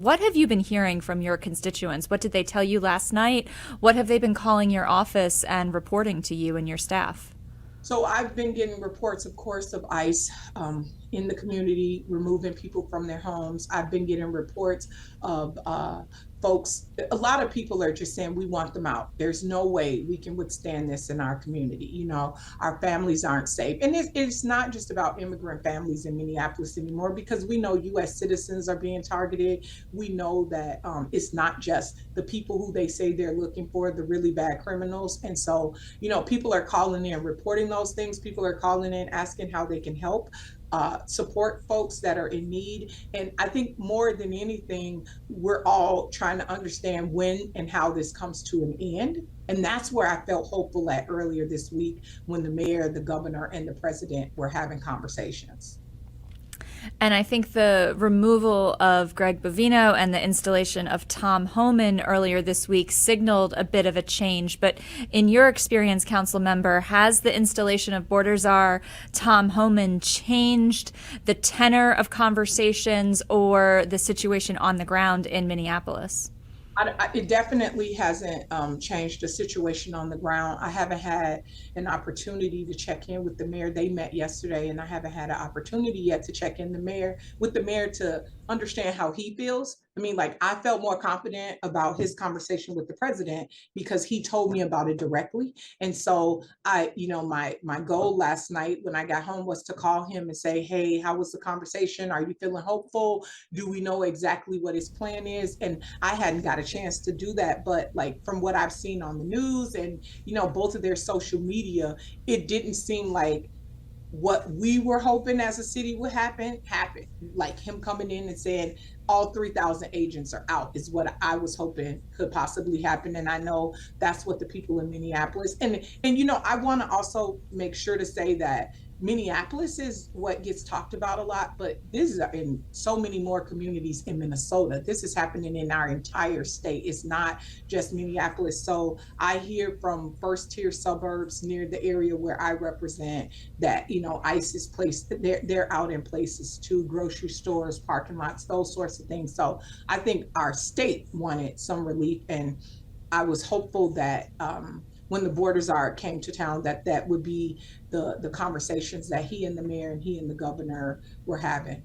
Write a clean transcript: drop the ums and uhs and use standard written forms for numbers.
What have you been hearing from your constituents? What did they tell you last night? What have they been calling your office and reporting to you and your staff? So I've been getting reports, of course, of ICE in the community removing people from their homes. I've been getting reports of folks. A lot of people are just saying we want them out. There's no way we can withstand this in our community. Our families aren't safe, and it's not just about immigrant families in Minneapolis anymore because we know U.S. citizens are being targeted. We know that it's not just the people who they say they're looking for, the really bad criminals, and so people are calling in, reporting those things. People are calling in, asking how they can help. Support folks that are in need. And I think more than anything, we're all trying to understand when and how this comes to an end. And that's where I felt hopeful at earlier this week when the mayor, the governor, and the president were having conversations. And I think the removal of Greg Bovino and the installation of Tom Homan earlier this week signaled a bit of a change. But in your experience, council member, has the installation of border czar Tom Homan changed the tenor of conversations or the situation on the ground in Minneapolis? It definitely hasn't changed the situation on the ground. I haven't had an opportunity to check in with the mayor. They met yesterday, and I haven't had an opportunity yet to check in with the mayor to understand how he feels. I mean, like I felt more confident about his conversation with the president because he told me about it directly. And so my goal last night when I got home was to call him and say, "Hey, how was the conversation? Are you feeling hopeful? Do we know exactly what his plan is?" And I hadn't got a chance to do that, but like from what I've seen on the news and both of their social media, it didn't seem like what we were hoping as a city would happen. Like him coming in and saying all 3,000 agents are out is what I was hoping could possibly happen. And I know that's what the people in Minneapolis and I want to also make sure to say that Minneapolis is what gets talked about a lot, but this is in so many more communities in Minnesota. This is happening in our entire state. It's not just Minneapolis. So I hear from first tier suburbs near the area where I represent that, ICE is placed, they're out in places too, grocery stores, parking lots, those sorts of things. So I think our state wanted some relief, and I was hopeful that when the border czar came to town, that would be the conversations that he and the mayor and he and the governor were having.